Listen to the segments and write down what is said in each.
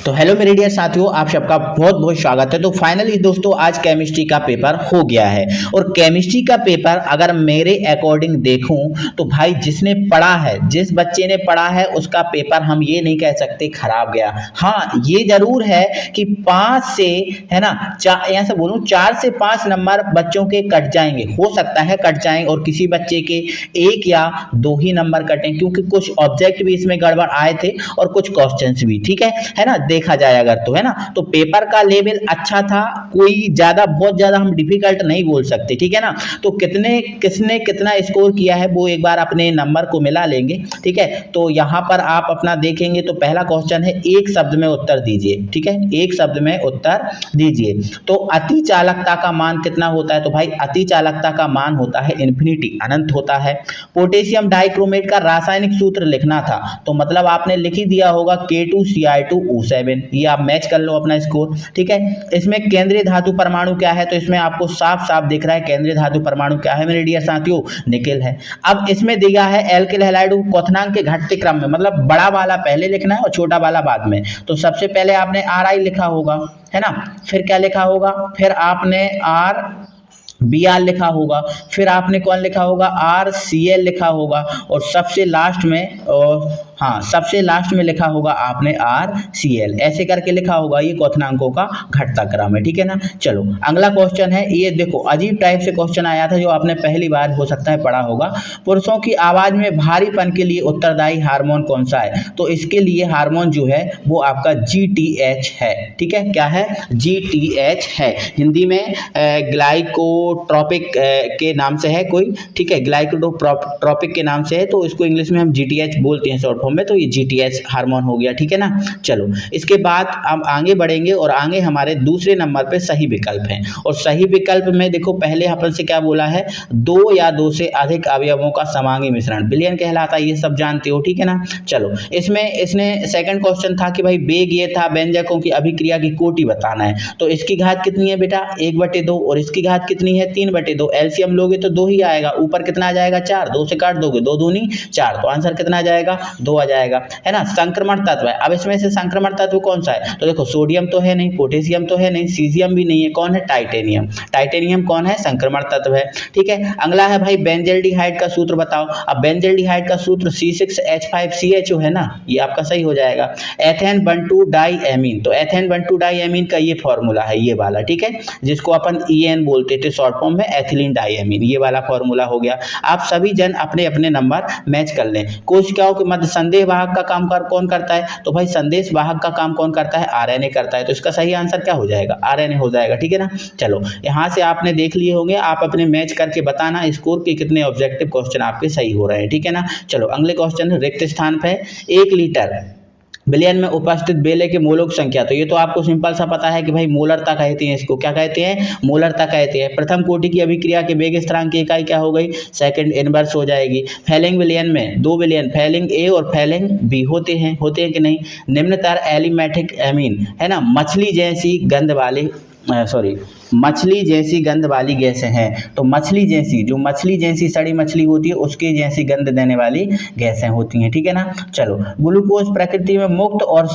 तो हेलो मेरे डियर साथियों, आप सबका बहुत बहुत स्वागत है। तो फाइनली दोस्तों आज केमिस्ट्री का पेपर हो गया है और केमिस्ट्री का पेपर अगर मेरे अकॉर्डिंग देखूं तो भाई जिसने पढ़ा है, जिस बच्चे ने पढ़ा है उसका पेपर हम ये नहीं कह सकते खराब गया। हाँ ये जरूर है कि 5 से है ना, यहाँ से बोलूं 4 से 5 नंबर बच्चों के कट जाएंगे, हो सकता है कट जाएं और किसी बच्चे के 1 या 2 ही नंबर कटें, क्योंकि कुछ ऑब्जेक्ट भी इसमें गड़बड़ आए थे और कुछ क्वेश्चंस भी, ठीक है ना, देखा जाए अगर तो, है ना। तो पेपर का लेवल अच्छा था, कोई ज्यादा बहुत ज्यादा हम डिफिकल्ट नहीं बोल सकते, ठीक है ना। तो किसने कितना स्कोर किया है वो एक बार अपने नंबर को मिला लेंगे, ठीक है। तो यहाँ पर आप अपना देखेंगे तो पहला क्वेश्चन है, एक शब्द में उत्तर दीजिए, ठीक है, एक शब्द में उत्तर दीजिए। तो अति चालकता का मान कितना होता है? तो भाई अति चालकता का मान होता है इन्फिनिटी, अनंत होता है। पोटेशियम डाइक्रोमेट का रासायनिक सूत्र लिखना था, तो मतलब आपने लिख ही दिया होगा K2Cl2O7, ये आप मैच कर लो अपना स्कोर, ठीक है। इसमें केंद्रीय धातु परमाणु क्या है? तो इसमें आपको साफ साफ दिख रहा है केंद्रीय धातु परमाणु क्या है मेरे डियर साथियों, निकेल है। अब इसमें दिया है एल्किल हैलाइड क्वथनांक के घटते क्रम में, मतलब बड़ा वाला पहले लिखना है और छोटा वाला बाद में। तो सबसे पहले आपने Ri लिखा होगा, है ना, फिर क्या लिखा होगा, फिर आपने Br लिखा होगा, फिर आपने कौन लिखा होगा, RCl लिखा होगा, और सबसे लास्ट में सबसे लास्ट में लिखा होगा आपने RCl, ऐसे करके लिखा होगा। ये क्वथनांकों का घटता क्रम है, ठीक है ना। चलो अगला क्वेश्चन है, ये देखो अजीब टाइप से क्वेश्चन आया था जो आपने पहली बार हो सकता है पढ़ा होगा। पुरुषों की आवाज में भारीपन के लिए उत्तरदायी हार्मोन कौन सा है? तो इसके लिए हार्मोन जो है वो आपका GTH है, ठीक है। क्या है? GTH है, हिंदी में ग्लाइकोट्रोपिक के नाम से है कोई, ठीक है, ग्लाइकोट्रोपिक के नाम से है, तो इसको इंग्लिश में हम GTH बोलते हैं शॉर्ट फॉर्म में, तो ये GTH हार्मोन हो गया, ठीक है ना। चलो इसके बाद हम आगे बढ़ेंगे और आगे हमारे दूसरे नंबर पे सही विकल्प है, और सही विकल्प में देखो पहले अपन से क्या बोला है, 2 या 2 से अधिक अवयवों का समांगी मिश्रण विलयन कहलाता है, ये सब जानते हो, ठीक है ना। चलो इसमें इसने सेकंड क्वेश्चन था कि भाई वेग ये था व्यंजकों की अभिक्रिया की कोटि बताना है, तो इसकी घात कितनी है बेटा, 1/2, और इसकी घात कितनी है, 3/2। एलसीएम लोगे तो 2 ही आएगा, ऊपर कितना आ जाएगा, 4, 2 से काट दोगे 2 दूनी 4, तो आंसर कितना आ जाएगा, 2 आ जाएगा, है ना। संक्रमण तत्व है, अब इसमें से संक्रमण तत्व कौन सा है? तो देखो सोडियम तो है नहीं, पोटेशियम तो है नहीं, सीजियम भी नहीं है, कौन है, टाइटेनियम। टाइटेनियम कौन है, संक्रमण तत्व है, ठीक है। अगला है भाई बेंजल्डिहाइड का सूत्र बताओ। अब बेंजल्डिहाइड का सूत्र C6H5CHO है ना, ये आपका सही हो जाएगा। एथेन 1,2 डाइएमीन, तो एथेन 1,2 डाइएमीन का ये फॉर्मूला है, ये वाला, ठीक है, जिसको अपन EN बोलते थे शॉर्ट फॉर्म में, एथिलीन डाइएमीन, ये वाला फॉर्मूला हो गया। आप सभी जन अपने अपने नंबर मैच कर लें। कोशिकाओं के मध्य संदेश वाहक का काम कौन करता है? तो भाई संदेश वाहक का काम कौन करता है? RNA करता है, तो इसका सही आंसर क्या हो जाएगा, RNA हो जाएगा, ठीक है ना। चलो यहाँ से आपने देख लिए होंगे, आप अपने मैच करके बताना स्कोर के कितने ऑब्जेक्टिव क्वेश्चन आपके सही हो रहे हैं, ठीक है ना। चलो अगले क्वेश्चन, रिक्त स्थान पे 1 लीटर विलयन में उपस्थित बेले के मोलों की संख्या, तो ये तो आपको सिंपल सा पता है कि भाई मोलरता कहते हैं इसको, क्या कहते हैं, मोलरता कहते हैं। प्रथम कोटि की अभिक्रिया के वेग स्थिरांक की इकाई क्या हो गई, सेकंड इनवर्स हो जाएगी। फैलिंग विलयन में 2 विलयन, फैलिंग A और फैलिंग B होते हैं कि नहीं। निम्नतर एलिमेटिक एमीन, है ना, मछली जैसी गंध वाली गैसें हैं, तो मछली जैसी, जो मछली जैसी सड़ी मछली होती है उसके जैसी गंध देने वाली गैसें होती हैं, ठीक है ना। चलो ग्लूकोज प्रकृति में मुक्त और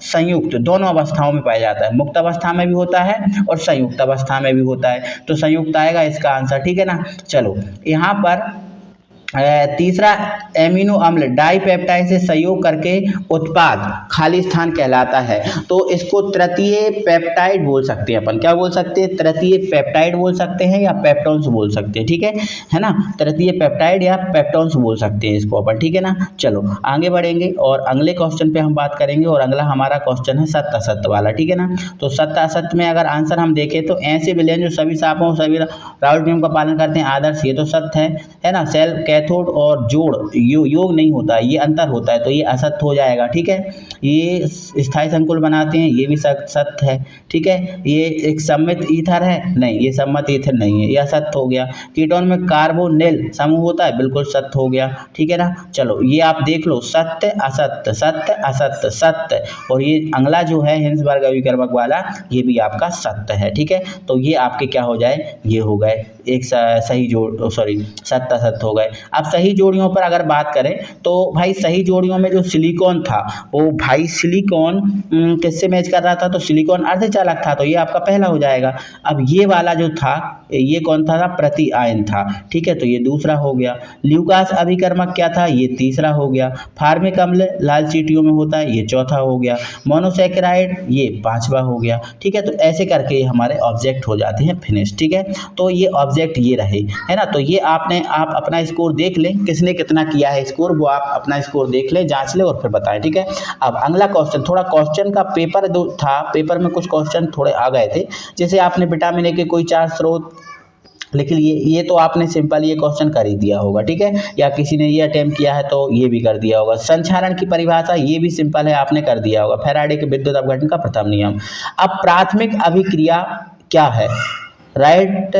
संयुक्त दोनों अवस्थाओं में पाया जाता है, मुक्त अवस्था में भी होता है और संयुक्त अवस्था में भी होता है, तो संयुक्त आएगा इसका आंसर, ठीक है ना। चलो यहाँ पर तीसरा एमिनो अम्ल डाइपेप्टाइड से संयोग करके उत्पाद खाली स्थान कहलाता है, तो इसको तृतीय पेप्टाइड बोल सकते हैं अपन, क्या बोल सकते हैं, तृतीय पेप्टाइड बोल सकते हैं या पेप्टोन्स बोल सकते हैं, ठीक है ना, तृतीय पेप्टाइड या पेप्टोन्स बोल सकते हैं इसको अपन, ठीक है ना। चलो आगे बढ़ेंगे और अगले क्वेश्चन पे हम बात करेंगे, और अगला हमारा क्वेश्चन है सत्य असत्य वाला, ठीक है ना। तो सत्य असत्य में अगर आंसर हम देखें तो ऐसे विलयन जो सभी सांपों सभी राउल्ट नियम का पालन करते हैं आदर्श, ये तो सत्य है ना। सेल कैथोड और जोड़ योग नहीं होता है, ये अंतर होता है, तो ये असत्य हो जाएगा, ठीक है। ये स्थायी संकुल बनाते हैं, ये भी सत्य है, ठीक है। ये एक सम्मित ईथर है, नहीं ये सम्मित ईथर नहीं है, ये असत्य हो गया। कीटोन में कार्बोनिल समूह होता है, बिल्कुल सत्य हो गया, ठीक है ना। चलो ये आप देख लो, सत्य असत्य सत्य असत्य सत्य, और ये अगला जो है हिंसबर्ग अभिकर्मक वाला, ये भी आपका सत्य है, ठीक है। तो ये आपके क्या हो जाए, ये हो गए एक सही जोड़ सॉरी सत्त असत्त हो गए। अब सही जोड़ियों पर अगर बात करें तो भाई सही जोड़ियों में जो सिलिकॉन था वो भाई सिलिकॉन किससे मैच कर रहा था, तो सिलिकॉन अर्धचालक था, तो ये आपका पहला हो जाएगा। अब ये वाला जो था ये कौन था, प्रति आयन था, ठीक है, तो ये दूसरा हो गया। ल्यूकास अभिकर्मक क्या था, ये तीसरा हो गया। फार्मिक अम्ल लाल चींटियों में होता है, ये चौथा हो गया। मोनोसैकेराइड ये पांचवा हो गया, ठीक है। तो ऐसे करके हमारे ऑब्जेक्ट हो जाते हैं फिनिश, ठीक है। तो ये ऑब्जेक्ट ये रहे, है ना। तो ये आप अपना स्कोर देख लें, किसने कितना किया है स्कोर, वो आप अपना स्कोर देख लें, जांच लें और फिर बताएं, ठीक है। अब अगला क्वेश्चन, थोड़ा क्वेश्चन का पेपर था, पेपर में कुछ क्वेश्चन थोड़े आ गए थे, जैसे आपने विटामिन ए के कोई 4 स्रोत लिख लिए, ये तो आपने सिंपल ये क्वेश्चन कर ही दिया होगा, ठीक है, या किसी ने ये अटेम्प्ट किया है तो ये भी कर दिया होगा। संचारण की परिभाषा ये भी सिंपल है, आपने कर दिया होगा। फैराडे के विद्युत अपघटन का प्रथम नियम। अब प्राथमिक अभिक्रिया क्या है, right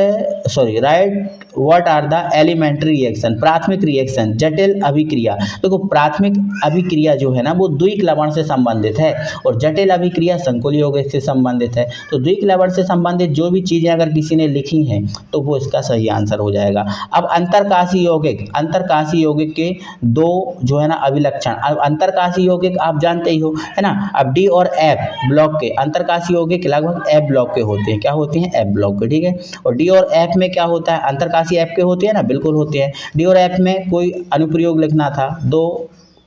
what are the elementary reaction, प्राथमिक रिएक्शन, जटिल अभिक्रिया। देखो प्राथमिक अभिक्रिया जो है ना वो द्विक लवण से संबंधित है और जटिल अभिक्रिया संकुल यौगिक से संबंधित है। तो द्विक लवण से संबंधित जो भी चीजें अगर किसी ने लिखी हैं तो वो इसका सही आंसर हो जाएगा। अब अंतरकाशी यौगिक के दो जो है ना अभिलक्षण, अब अंतरकाशी यौगिक आप जानते ही हो, है ना। अब डी और एफ ब्लॉक के अंतरकाशी यौगिक लगभग एफ ब्लॉक के होते हैं, क्या होते हैं, एफ ब्लॉक के, ठीक है। और डी और एफ में क्या होता है, अंतरकाशी एफ के होते हैं ना, बिल्कुल होते हैं। डी और एफ में कोई अनुप्रयोग लिखना था,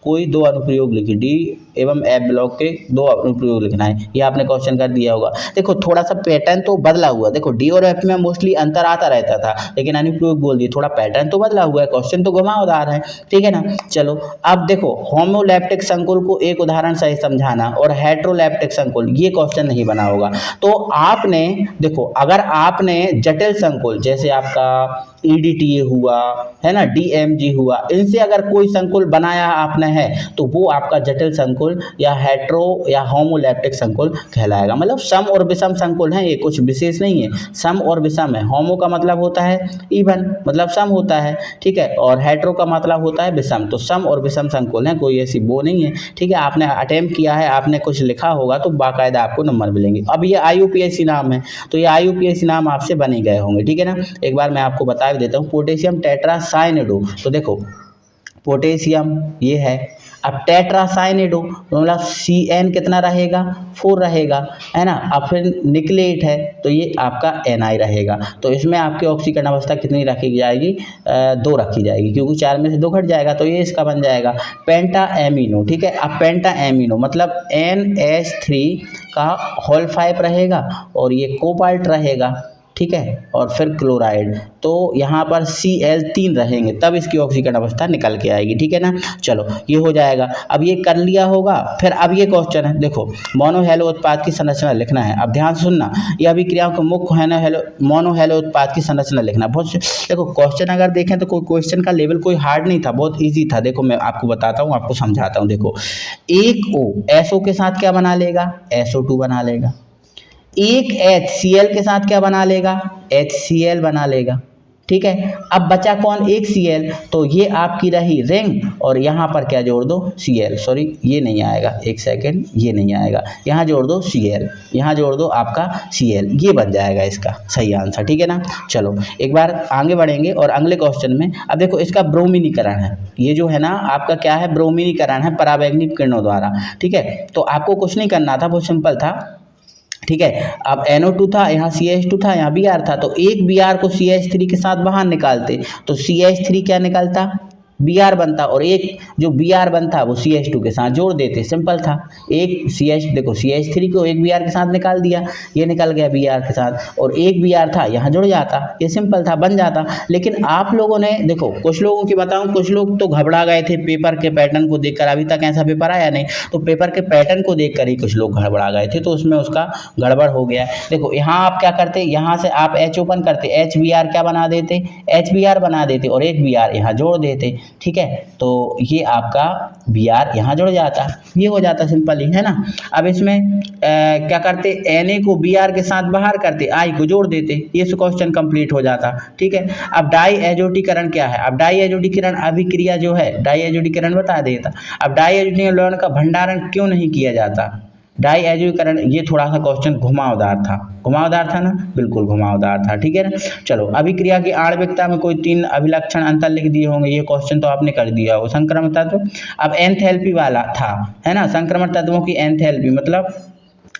कोई दो अनुप्रयोग लिखी, डी एवं एफ ब्लॉक के दो अनुप्रयोग लिखना है, ये आपने क्वेश्चन कर दिया होगा। देखो थोड़ा सा पैटर्न तो बदला हुआ, देखो डी और एफ में मोस्टली अंतर आता रहता था, लेकिन अनुप्रयोग बोल दिए, थोड़ा पैटर्न तो बदला हुआ है, क्वेश्चन तो घुमावदार है, ठीक है ना। चलो अब देखो होमोलैप्टिक संकुल को एक उदाहरण सही समझाना और हेट्रोलैप्टिक संकुल, ये क्वेश्चन नहीं बना होगा। तो आपने देखो अगर आपने जटिल संकुल जैसे आपका EDTA हुआ, है ना, DMG हुआ, इनसे अगर कोई संकुल बनाया आपने है तो वो आपका जटिल संकुल या हेट्रो या होमोलैप्टिक संकुल कहलाएगा। मतलब सम और विषम संकुल है, ये कुछ विशेष नहीं है, सम और विषम है। होमो का मतलब होता है इवन, मतलब सम होता है, ठीक है, और हेट्रो का मतलब होता है विषम। तो सम और विषम संकुल है, कोई ऐसी वो नहीं है, ठीक है। आपने अटेम्प्ट किया है, आपने कुछ लिखा होगा तो बाकायदा आपको नंबर मिलेंगे। अब ये IUPAC नाम है, तो ये IUPAC नाम आपसे बने गए होंगे, ठीक है ना। एक बार मैं आपको बता देता हूँ, पोटेशियम टेट्रासाइनेडो, तो देखो पोटेशियम ये है। अब टेट्रासाइनेडो मतलब CN कितना रहेगा, 4 रहेगा, है ना। अब फिर निकलेट है तो ये आपका NI रहेगा। तो इसमें आपकी ऑक्सीकरण अवस्था कितनी रखी जाएगी, 2 रखी जाएगी, क्योंकि 4 में से 2 घट जाएगा, तो ये इसका बन जाएगा पेंटा एमिनो, ठीक है। अब पेंटा एमिनो मतलब NH3 का होल 5 रहेगा और ये कोबाल्ट रहेगा, ठीक है, और फिर क्लोराइड, तो यहाँ पर Cl3 रहेंगे, तब इसकी ऑक्सीकरण अवस्था निकल के आएगी, ठीक है ना। चलो ये हो जाएगा। अब ये कर लिया होगा, फिर अब ये क्वेश्चन है, देखो मोनोहेलो उत्पाद की संरचना लिखना है। अब ध्यान से सुनना, ये अभिक्रियाओं के मुख्य मोनोहेलो उत्पाद की संरचना लिखना। बहुत देखो क्वेश्चन अगर देखें तो कोई क्वेश्चन का लेवल कोई हार्ड नहीं था, बहुत ईजी था। देखो मैं आपको बताता हूँ, आपको समझाता हूँ। देखो एक O SO के साथ क्या बना लेगा, SO2 बना लेगा। एक HCl के साथ क्या बना लेगा, HCl बना लेगा, ठीक है। अब बचा कौन, एक Cl, तो ये आपकी रही रिंग और यहाँ पर क्या जोड़ दो, Cl, सॉरी ये नहीं आएगा, एक सेकेंड, ये नहीं आएगा, यहाँ जोड़ दो Cl, यहाँ जोड़ दो आपका Cl, ये बन जाएगा इसका सही आंसर, ठीक है ना। चलो एक बार आगे बढ़ेंगे और अगले क्वेश्चन में। अब देखो इसका ब्रोमीनीकरण है, ये जो है ना आपका क्या है, ब्रोमीनीकरण है पराबैंगनी किरणों द्वारा, ठीक है। तो आपको कुछ नहीं करना था, बहुत सिंपल था, ठीक है। अब NO2 था, यहाँ CH2 था, यहाँ Br था, तो एक Br को CH3 के साथ बाहर निकालते तो CH3 क्या निकलता, Br बनता, और एक जो Br बनता वो CH2 के साथ जोड़ देते, सिंपल था। एक CH देखो CH3 को एक Br के साथ निकाल दिया, ये निकल गया Br के साथ, और एक Br था यहाँ जुड़ जाता, ये सिंपल था, बन जाता। लेकिन आप लोगों ने देखो, कुछ लोगों की बताऊं, कुछ लोग तो घबरा गए थे पेपर के पैटर्न को देखकर, अभी तक ऐसा पेपर आया नहीं, तो पेपर के पैटर्न को देखकर ही कुछ लोग घबरा गए थे, तो उसमें उसका गड़बड़ हो गया। देखो यहाँ आप क्या करते, यहाँ से आप H ओपन करते, HBr क्या बना देते, HBr बना देते, और एक Br यहाँ जोड़ देते, ठीक है। तो ये आपका Br यहाँ जुड़ जाता, ये हो जाता सिंपली, है ना। अब इसमें क्या करते, Na को Br के साथ बाहर करते, I को जोड़ देते, ये क्वेश्चन कंप्लीट हो जाता, ठीक है। अब डाई एजोटीकरण क्या है, अब डाई एजोटीकरण अभिक्रिया जो है, डाई एजोटीकरण बता देता। अब डाई एजोटीकरण का भंडारण क्यों नहीं किया जाता, डाई एजोकरण, ये थोड़ा सा क्वेश्चन घुमावदार था ना, बिल्कुल घुमावदार था, ठीक है ना। चलो, अभिक्रिया की आणविकता में कोई 3 अभिलक्षण अंतर लिख दिए होंगे, ये क्वेश्चन तो आपने कर दिया हो। संक्रमण तत्व, अब एंथैल्पी वाला था, है ना, संक्रमण तत्वों की एंथैल्पी मतलब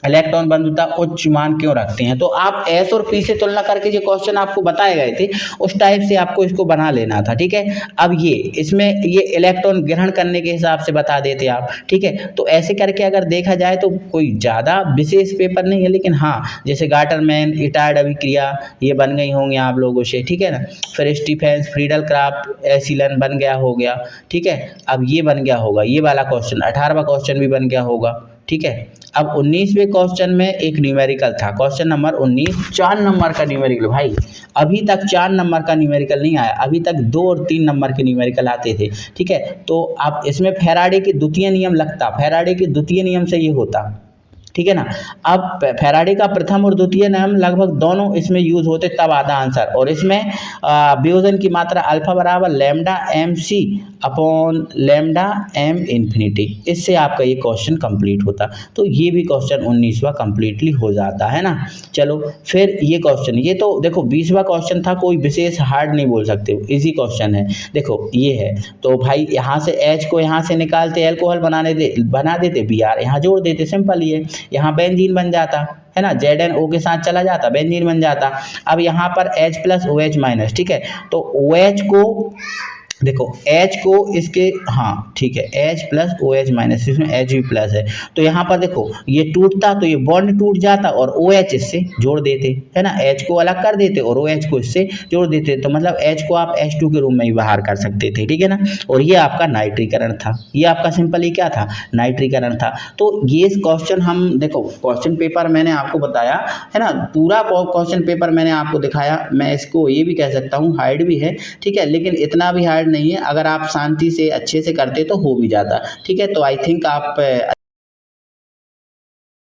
इलेक्ट्रॉन बंधुता उच्च मान क्यों रखते हैं। तो आप एस और पी से तुलना करके जो क्वेश्चन आपको बताए गए थे उस टाइप से आपको इसको बना लेना था, ठीक है। अब ये इसमें ये इलेक्ट्रॉन ग्रहण करने के हिसाब से बता देते आप, ठीक है। तो ऐसे करके अगर देखा जाए तो कोई ज़्यादा विशेष पेपर नहीं है, लेकिन हाँ, जैसे गाटरमैन, इटार्ड अभिक्रिया ये बन गई होंगी आप लोगों से, ठीक है ना। फिर स्टीफेंस, फ्रीडल क्राफ्ट, एसिलन बन गया हो गया, ठीक है। अब ये बन गया होगा ये वाला क्वेश्चन, 18वां क्वेश्चन भी बन गया होगा, ठीक है। अब 19वें क्वेश्चन में एक न्यूमेरिकल था, क्वेश्चन नंबर 19, 4 नंबर का न्यूमेरिकल। भाई अभी तक 4 नंबर का न्यूमेरिकल नहीं आया, अभी तक 2 और 3 नंबर के न्यूमेरिकल आते थे, ठीक है। तो अब इसमें फैराडे के द्वितीय नियम लगता, फैराडे के द्वितीय नियम से ये होता, ठीक है ना। अब फैराडे का प्रथम और द्वितीय नियम लगभग दोनों इसमें यूज होते, तब आता आंसर। और इसमें वियोजन की मात्रा अल्फा बराबर lambda M C upon lambda M infinity, इससे आपका ये क्वेश्चन कंप्लीट होता। तो ये भी क्वेश्चन 19वां कंप्लीटली हो जाता है ना। चलो फिर ये क्वेश्चन, ये तो देखो 20वां क्वेश्चन था, कोई विशेष हार्ड नहीं बोल सकते, इजी क्वेश्चन है। देखो ये है, तो भाई यहाँ से H को यहाँ से निकालते, एल्कोहल बना देते, Br यहाँ जोड़ देते, सिंपल ये, यहाँ बेंजीन बन जाता है ना, ZnO के साथ चला जाता, बेंजीन बन जाता। अब यहाँ पर H प्लस OH माइनस, ठीक है। तो OH को देखो, H को इसके, हाँ ठीक है, H प्लस OH माइनस, इसमें H भी प्लस है, तो यहाँ पर देखो ये टूटता तो ये बॉन्ड टूट जाता और OH इससे जोड़ देते, है ना, H को अलग कर देते और OH को इससे जोड़ देते, तो मतलब H को आप H2 के रूप में ही बाहर कर सकते थे, ठीक है ना। और ये आपका नाइट्रीकरण था, ये आपका सिंपल ही क्या था, नाइट्रीकरण था। तो ये क्वेश्चन हम देखो, क्वेश्चन पेपर मैंने आपको बताया है ना, पूरा क्वेश्चन पेपर मैंने आपको दिखाया। मैं इसको ये भी कह सकता हूँ हार्ड भी है, ठीक है, लेकिन इतना भी हार्ड नहीं है, अगर आप शांति से अच्छे से करते तो हो भी जाता, ठीक है। तो आई थिंक आप